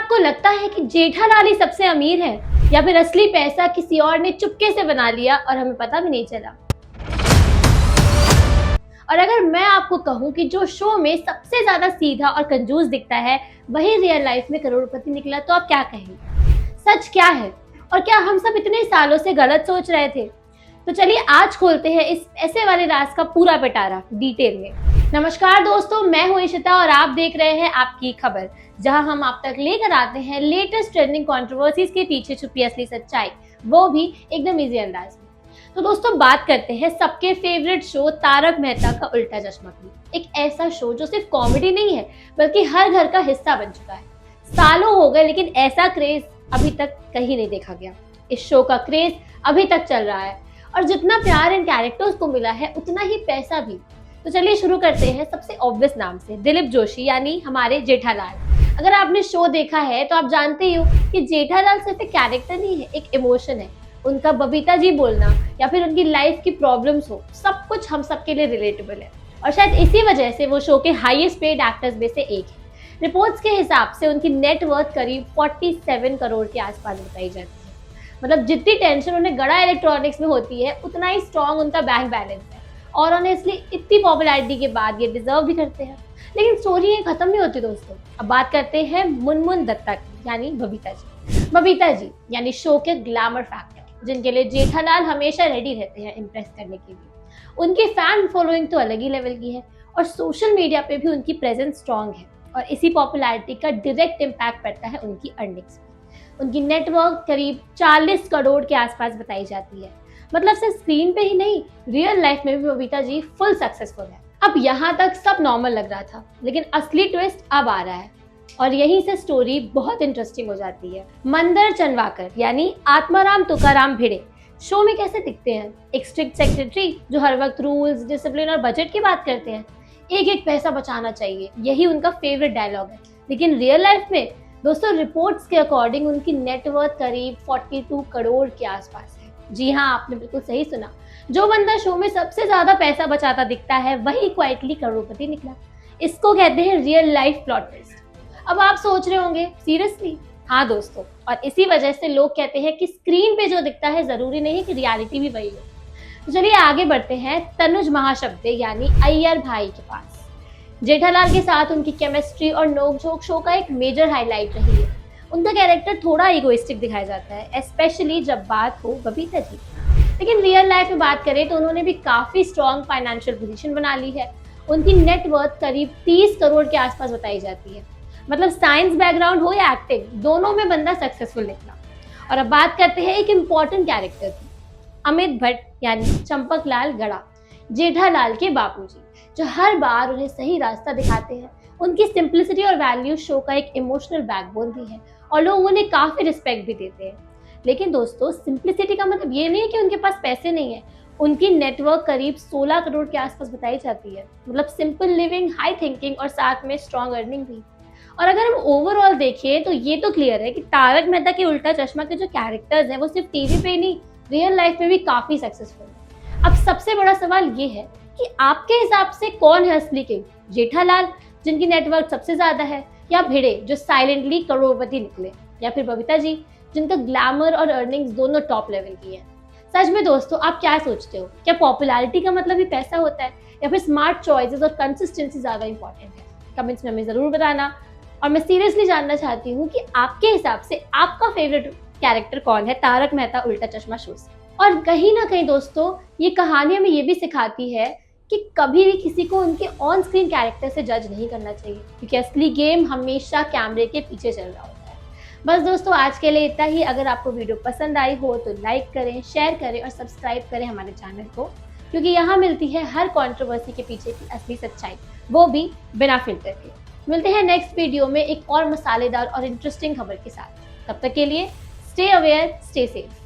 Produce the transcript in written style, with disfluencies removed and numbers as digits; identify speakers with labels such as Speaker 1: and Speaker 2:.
Speaker 1: आपको लगता है कि जेठालाल ही सबसे अमीर है, या फिर असली पैसा किसी और ने चुपके से बना लिया और हमें पता भी नहीं चला? और अगर मैं आपको कहूं कि जो शो में सबसे ज्यादा सीधा और कंजूस दिखता है वही रियल लाइफ में करोड़पति निकला, तो आप क्या कहेंगे? सच क्या है? और क्या हम सब इतने सालों से गलत सोच रहे थे? तो चलिए आज खोलते हैं इस ऐसे वाले राज का पूरा पिटारा डिटेल में। नमस्कार दोस्तों, मैं हूं इशिता और आप देख रहे हैं आपकी खबर, जहां हम आप तक लेकर आते हैं लेटेस्ट ट्रेंडिंग कंट्रोवर्सीज के पीछे छुपी असली सच्चाई, वो भी एकदम इजी अंदाज में। तो दोस्तों बात करते हैं सबके फेवरेट शो तारक मेहता का उल्टा चश्मा की। एक ऐसा शो जो सिर्फ कॉमेडी नहीं है बल्कि हर घर का हिस्सा बन चुका है। सालों हो गए लेकिन ऐसा क्रेज अभी तक कहीं नहीं देखा गया। इस शो का क्रेज अभी तक चल रहा है और जितना प्यार इन कैरेक्टर्स को मिला है उतना ही पैसा भी। तो चलिए शुरू करते हैं सबसे ऑब्वियस नाम से, दिलीप जोशी यानी हमारे जेठालाल। अगर आपने शो देखा है तो आप जानते ही हो कि जेठालाल सिर्फ एक कैरेक्टर नहीं है, एक इमोशन है। उनका बबीता जी बोलना या फिर उनकी लाइफ की प्रॉब्लम्स हो, सब कुछ हम सबके लिए रिलेटेबल है और शायद इसी वजह से वो शो के हाईएस्ट पेड एक्टर्स में से एक है। रिपोर्ट्स के हिसाब से उनकी नेटवर्थ करीब 47 करोड़ के आसपास बताई जाती है। मतलब जितनी टेंशन उन्हें गड़ा इलेक्ट्रॉनिक्स में होती है उतना ही स्ट्रॉन्ग उनका बैंक बैलेंस है और ऑनेस्टली इतनी पॉपुलैरिटी के बाद ये डिजर्व भी करते हैं। लेकिन स्टोरी ये खत्म नहीं होती दोस्तों। अब बात करते हैं मुनमुन दत्ता की यानी बबीता जी। बबीता जी यानी शो के ग्लैमर फैक्टर, जिनके लिए जेठालाल हमेशा रेडी रहते हैं इम्प्रेस करने के लिए। उनकी फैन फॉलोइंग तो अलग ही लेवल की है और सोशल मीडिया पे भी उनकी प्रेजेंस स्ट्रॉन्ग है और इसी पॉपुलैरिटी का डायरेक्ट इम्पैक्ट पड़ता है उनकी अर्निंग्स पे। उनकी नेटवर्क करीब 40 करोड़ के आसपास बताई जाती है। मतलब सिर्फ स्क्रीन पे ही नहीं, रियल लाइफ में भी बबीता जी फुल सक्सेसफुल है। अब यहाँ तक सब नॉर्मल लग रहा था लेकिन असली ट्विस्ट अब आ रहा है और यहीं से स्टोरी बहुत इंटरेस्टिंग हो जाती है। मंदर चंदवाकर यानी आत्माराम तुकाराम भिड़े शो में कैसे दिखते हैं? एक स्ट्रिक्ट सेक्रेटरी जो हर वक्त रूल्स, डिसिप्लिन और बजट की बात करते हैं। एक एक पैसा बचाना चाहिए, यही उनका फेवरेट डायलॉग है। लेकिन रियल लाइफ में दोस्तों रिपोर्ट्स के अकॉर्डिंग उनकी नेटवर्थ करीब 42 करोड़ के आसपास है। जी हाँ, आपने बिल्कुल सही सुना। जो बंदा शो में सबसे ज्यादा पैसा बचाता दिखता है वही क्वाइटली करोड़पति निकला। इसको कहते हैं रियल लाइफ प्लॉट ट्विस्ट। अब आप सोच रहे होंगे सीरियसली? हाँ दोस्तों, और इसी वजह से लोग कहते हैं कि स्क्रीन पे जो दिखता है जरूरी नहीं कि रियलिटी भी वही हो। तो चलिए आगे बढ़ते हैं तनुज महाशब्दे यानी अय्यर भाई के पास। जेठालाल के साथ उनकी केमिस्ट्री और नोकझोंक शो का एक मेजर हाईलाइट रही है। उनका कैरेक्टर थोड़ा इगोइस्टिक दिखाया जाता है, स्पेशली जब बात हो बबीता जी। लेकिन रियल लाइफ में बात करें तो उन्होंने भी काफी स्ट्रॉन्ग फाइनेंशियल पोजीशन बना ली है। उनकी नेटवर्थ करीब 30 करोड़ के आसपास बताई जाती है। मतलब साइंस बैकग्राउंड हो या एक्टिंग, दोनों में बंदा सक्सेसफुल निकला। और अब बात करते हैं एक इम्पॉर्टेंट कैरेक्टर की, अमित भट्ट यानी चंपकलाल गड़ा, जेठालाल के बापूजी, जो हर बार उन्हें सही रास्ता दिखाते हैं। उनकी सिंपलिसिटी और वैल्यू शो का एक इमोशनल बैकबोन भी है और लोग उन्हें काफी रिस्पेक्ट भी देते हैं। लेकिन दोस्तों सिंपलिसिटी का मतलब ये नहीं है कि उनके पास पैसे नहीं है। उनकी नेटवर्क करीब 16 करोड़ के आसपास बताई जाती है। मतलब सिंपल लिविंग, हाई थिंकिंग और साथ में स्ट्रॉन्ग अर्निंग भी। और अगर हम ओवरऑल देखें तो ये तो क्लियर है कि तारक मेहता के उल्टा चश्मा के जो कैरेक्टर्स हैं वो सिर्फ टीवी पे नहीं, रियल लाइफ में भी काफी सक्सेसफुल है। अब सबसे बड़ा सवाल ये है कि आपके हिसाब से कौन है असली किंग? जेठालाल जिनकी नेटवर्क सबसे ज्यादा है, या भिड़े जो साइलेंटली करोड़पति निकले, या फिर बबीता जी जिनका ग्लैमर और अर्निंग्स दोनों टॉप लेवल की है? सच में दोस्तों आप क्या सोचते हो? क्या पॉपुलैरिटी का मतलब ही पैसा होता है या फिर स्मार्ट चॉइसेस और कंसिस्टेंसी ज्यादा इंपॉर्टेंट है? कमेंट्स में हमें जरूर बताना। और मैं सीरियसली जानना चाहती हूँ कि आपके हिसाब से आपका फेवरेट कैरेक्टर कौन है तारक मेहता उल्टा चश्मा शो से? और कहीं ना कहीं दोस्तों ये कहानी हमें ये भी सिखाती है कि कभी भी किसी को उनके ऑन स्क्रीन कैरेक्टर से जज नहीं करना चाहिए, क्योंकि असली गेम हमेशा कैमरे के पीछे चल रहा होता है। बस दोस्तों आज के लिए इतना ही। अगर आपको वीडियो पसंद आई हो तो लाइक करें, शेयर करें और सब्सक्राइब करें हमारे चैनल को, क्योंकि यहाँ मिलती है हर कंट्रोवर्सी के पीछे की असली सच्चाई, वो भी बिना फिल्टर के। मिलते हैं नेक्स्ट वीडियो में एक और मसालेदार और इंटरेस्टिंग खबर के साथ। तब तक के लिए स्टे अवेयर, स्टे सेफ।